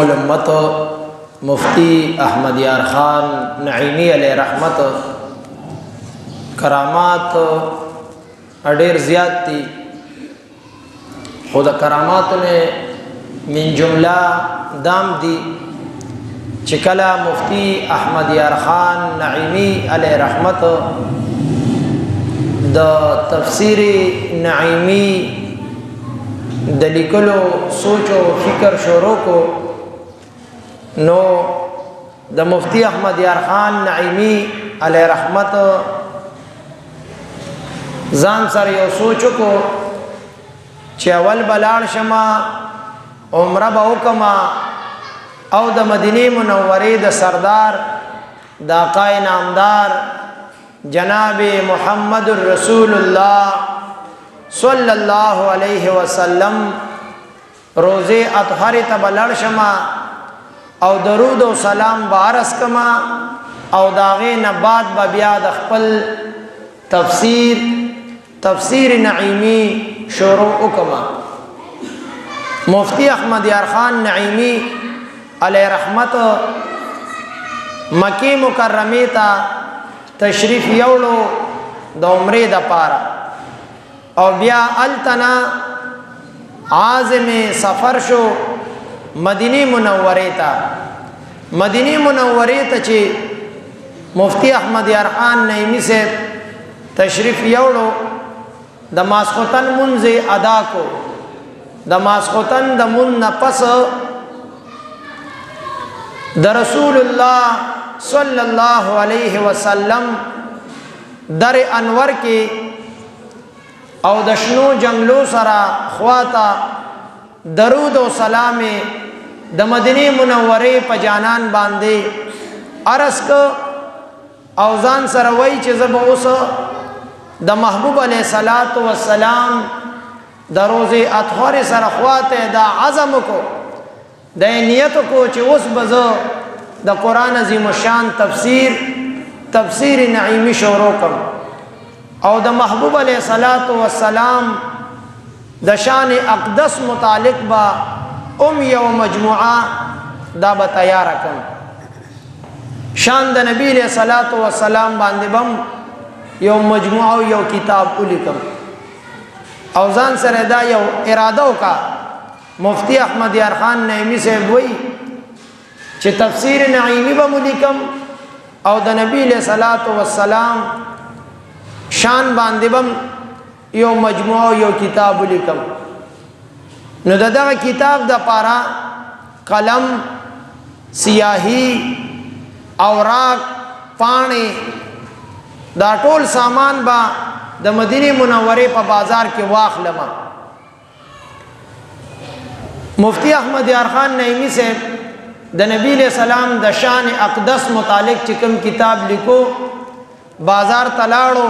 الامت مفتی احمد یار خان نعیمی علیہ رحمت کرامات اڈیر زیاد تھی. خود کرامات نے من جملہ دام دی چکلا مفتی احمد یار خان نعیمی علیہ رحمت دا تفسیر نعیمی دلیکلو سوچ و فکر شروع کو نو دا مفتی احمد یار خان نعیمی علیہ رحمت ځان سره یو سوچ کو چې اول بلاړ شما عمره به وکما او د مدینه منوره د سردار د آقای نامدار جناب محمد رسول الله صلی الله علیه وسلم روزه اطهر ته بلاړ شما او درود و سلام بارس کما او داغه نه بعد به بیا د خپل تفسیر نعیمی شروع وکما. مفتی احمد یار خان نعیمی علیہ رحمت مکی مکرمی تا تشریف یوڑو د عمره د پارا او بیا التنا عازم سفر شو مدینی منوره تا. مدینی منوره تا چی مفتی احمد یار خان نعیمی سے تشریف یوڑو د ماسختن منز ادا کو. د ماسختن د من نفس د رسول الله صلی الله علیه وسلم در انور کی او د شنو جنگلو سرا خواتا درود و سلام د مدینه منوره په جانان باندې عرض کو او ځان سره وای چې زب اوس د محبوب علیہ الصلات والسلام د روزه اطهر سره خواته د عزم کو د نیت کو چې اوس بزو د قران عظیم الشان تفسیر نعیمی شروع کم او د محبوب علیہ الصلات والسلام د شان اقدس متعلق با یو مجموعه دا به تیار کم. شان د نبی علیہ الصلات والسلام باندې بم یو مجموعه یو کتاب ولیکم او ځان سره دا یو اراده وکا. مفتی احمد یار خان نعیمی صاحب وی چې تفسیر نعیمی به ولیکم او د نبی علیہ الصلات والسلام شان باندې بم یو مجموعه یو کتاب ولیکم. نو دغه کتاب د پارا قلم سیاهی اوراق پانی دا ټول سامان با د مدینه منوره په بازار کې واخلم. مفتی احمد یار خان نعیمی سے د نبی علیہ السلام د شان اقدس متعلق چکم کتاب لکھو بازار تلاړو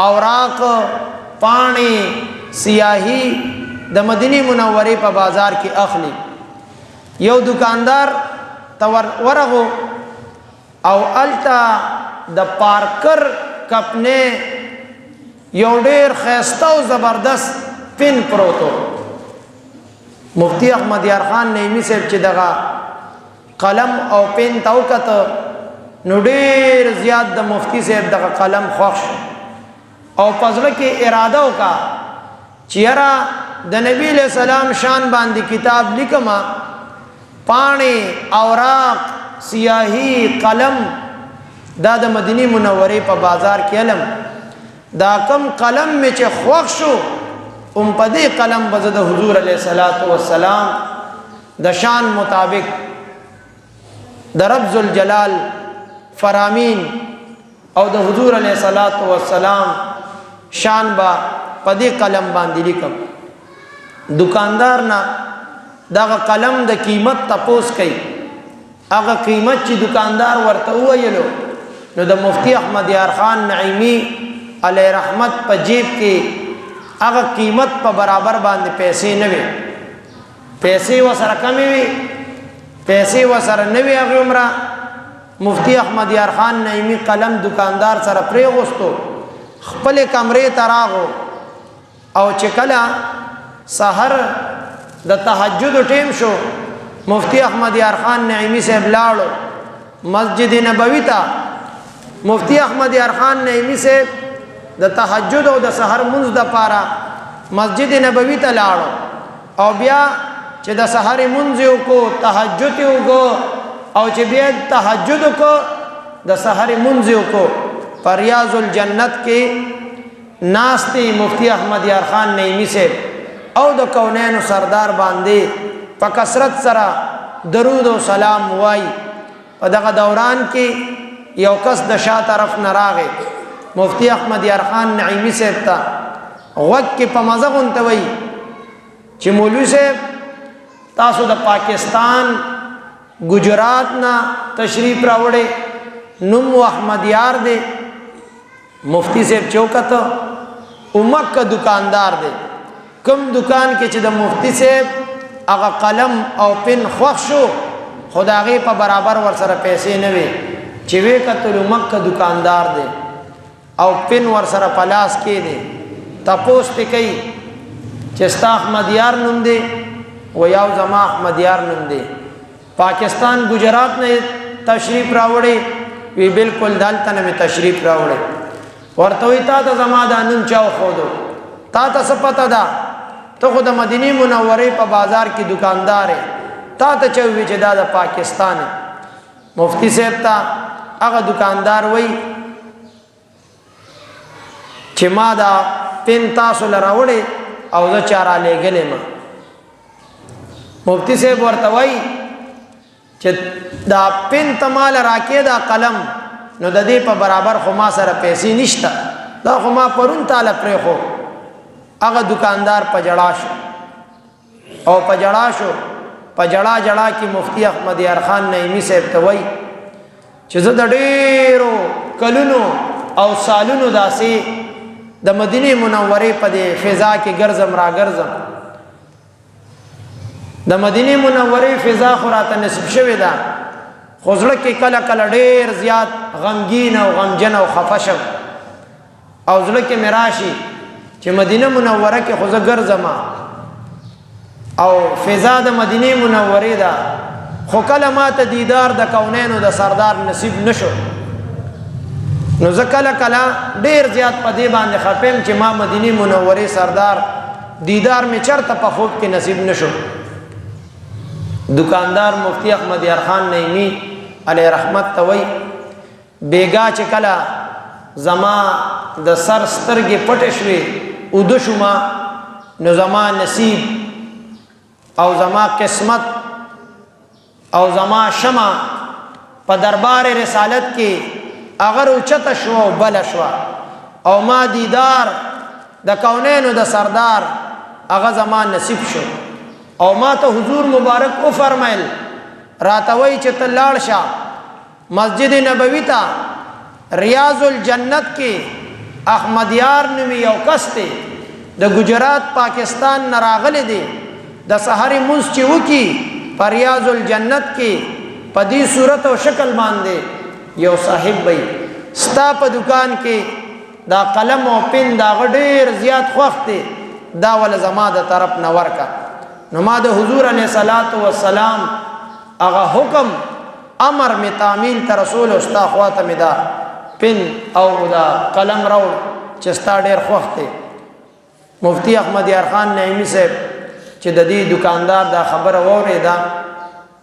اوراق پانی سیاہی د مدینه منوره په بازار کې اخلي. یو دکاندار تور ورغو او التا د پارکر کپنے یو ډیر خیسته او زبردست پن پروتو. مفتی احمد یار خان نعیمی صاحب چې دغه قلم او پن توکت نو ډیر زیات د مفتی صاحب دغه قلم خوښ او پزړه کې اراده وکا چې یرا د نبی علیہ السلام شان باندې کتاب لیکما پانی اوراق سیاہی قلم دا د مدینه منوره په بازار کې علم دا کم قلم می چې خوښ شو په دې قلم بزد حضور علیہ الصلات والسلام د شان مطابق د رب ذوالجلال فرامین او د حضور علیہ الصلات والسلام شان با په دې قلم باندې لیکم. دکاندار نا دا قلم د قیمت تپوس کوي. هغه قیمت چې دکاندار ورته ویلو نو د مفتی احمد یار خان نعیمی علیہ رحمت په جیب کې هغه قیمت په برابر باندې پیسې نه وي. پیسې وسره کمې وي پیسې وسره نه وي. هغه عمره مفتی احمد یار خان نعیمی قلم دکاندار سره پرې غوستو خپل کمرې ته راغو او چې کله سحر د تهجد ټیم شو مفتی احمد یار خان نعیمی صاحب لاړو مسجد نبوی ته. مفتی احمد یار خان نعیمی صاحب د تهجد او د سحر منځ د پاره مسجد نبوی ته لاړو او بیا چې د سحر منځ یو کو تهجد یو کو او چې بیا تهجد کو د سحر منځ یو کو ریاض الجنت کې ناستی مفتی احمد یار خان نعیمی صاحب او د کونین سردار باندې په کثرت سره درود او سلام وای. په دغه دوران کې یو کس د شا طرف نه راغی مفتی احمد یار خان نعیمی صاحب ته غوږ کې په مزه غونته وای چې مولوی صاحب تاسو د پاکستان گجرات نه تشریف راوړې نوم احمد یار دی. مفتی صاحب چوکته اومک دکاندار دی. کم دکان کې چې د مفتی صاحب هغه قلم او پن خوښ شو خدای په برابر ور سره پیسې نه وي چې وې کتل اومک دکاندار دی او پن ور سره پلاس کې دی. تپوس ته کوي چې ستا احمد یار نوم دی و یاو زما احمد یار نوم دی. پاکستان گجرات نه تشریف راوړې وی بالکل دلته نه تشریف راوړې. ورته وی تا ته زما د نوم چاو خودو تا ته څه پته ده ته خو د مدینه منورې په بازار کې دکاندار تا ته چوي چې دا د پاکستان. مفتی صاحب ته هغه دکاندار وی چې ما دا پن تاسو لراوړې او زه چاره لګلې ما. مفتی صاحب ورته وی چې دا پن تمال راکې دا قلم نو د دې په برابر خو ما سره پیسې نشته دا خو ما پرون تعالی پرې خو. هغه دکاندار په جړا شو او په جړا شو په جړا جړا کې مفتی احمد یار خان نعیمی صاحب ته وای چې زه د ډېرو کلونو او سالونو داسې د مدینه منورې په دې فضا کې ګرځم را ګرځم. د مدینه منورې فضا خو راته نصیب شوې ده خو زړه کې کله کله ډېر زیات غمگین او غمجن او خفه شم او زړه کې مې راشي چې مدینه منوره کې خو زه ګرځم او فضا د مدینه منورې ده خو کله ما ته دیدار د کونینو د سردار نصیب نشو نو زه کله کله ډېر زیات په دې باندې خپم چې ما مدینه منورې سردار دیدار مې چرته په خوب کې نصیب نشو. دکاندار مفتی احمد یار خان نعیمی علیه رحمت ته وای بیگا چې کله زما د سر سترګې پټې شوې اوده شوما نو زما نصیب او زما قسمت او زما شمع په دربار رسالت کې اگر اوچته شو او بل شو او ما دیدار د کونینو د سردار هغه زما نصیب شو او ما ته حضور مبارک او فرمایل راتوي چې ته لاړ شه مسجد نبوی ته ریاض الجنت کې احمد یار نومي یو کس دی د گجرات پاکستان نه راغلی دی د سحر منځ چې وکي په ریاض الجنت کې په دې صورت او شکل باندې یو صاحب وي ستا په دکان کې دا قلم او پن دا ډېر زیات خوښ دی دا ول زما د طرف نه ورکا. نو ما د حضور علیه الصلاۃ والسلام هغه حکم امر می تعمیل ته رسول استا خواته می دا پن او دا قلم راوړ چې ستا ډېر خوښ دی. مفتی احمد یار خان نعیمی صاحب چې د دې دکاندار دا خبره واورېده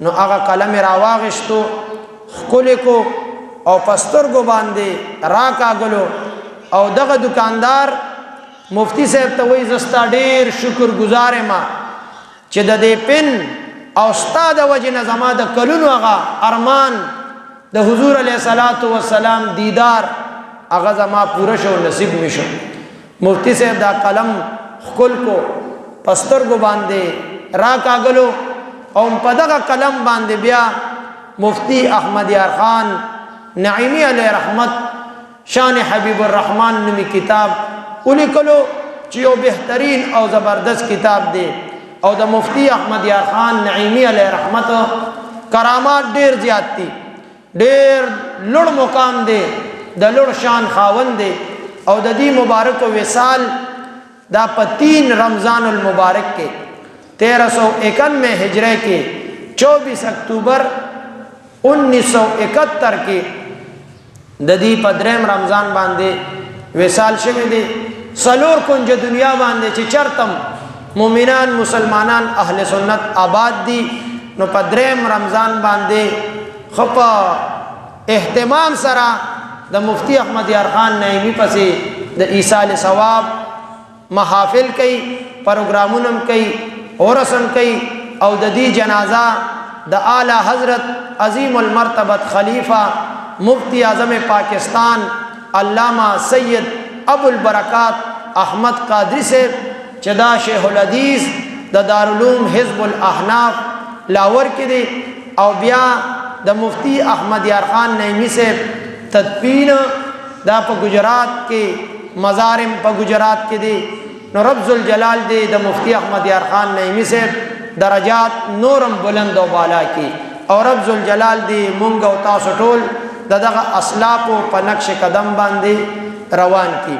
نو هغه قلم راواغشتو خپل کو او پسترګو باندې راکاګلو او دغه دکاندار مفتی صاحب ته وایي زستا ډېر شکر گزار ما چې د دې پن او ستا د وجې نه زما د کلونو هغه ارمان د حضور علیه الصلاۃ والسلام دیدار هغه زما پوره شو نصیب می شو. مفتی صاحب دا قلم خپل کو پسترګو باندې راکاګلو او په دغه قلم باندې بیا مفتی احمد یار خان نعیمی علیه رحمت شان حبیب الرحمن نومي کتاب ولیکلو چې یو بهترین او زبردست کتاب دی او د مفتی احمد یار خان نعیمی علیه رحمت کرامات ډیر زیات دي ډیر لوړ مقام دی د لوړ شان خاوند دی او د دې مبارک وصال دا په 3 رمضان المبارک کې 1391 هجری کې 24 اکتوبر 1971 کې د دې په دریم رمضان باندې وصال شوه دي سلور کنج دنیا باندې چې چرتم مومنان مسلمانان اهل سنت آباد دي نو په دریم رمضان باندې خپا اهتمام سره د مفتی احمد یار خان نعیمی پسې د ایصال ثواب محافل کوي پروګرامونه کوي اورسم کوي او د دې جنازه د اعلی حضرت عظیم المرتبه خلیفہ مفتی اعظم پاکستان علامہ سید ابو البرکات احمد قادری سے چدا شیخ الحدیث د دارالعلوم حزب الاحناف لاور کې دی او بیا د مفتی احمد یار خان نعیمی سے تدفین دا په گجرات کې مزارم په گجرات کې دی نو رب ذوالجلال دی د مفتی احمد یار خان نعیمی سے درجات نورم بلند او بالا کی اور رب ذوالجلال دی مونږ او تاسو ټول دغه اسلاف په نقش قدم باندې روان کی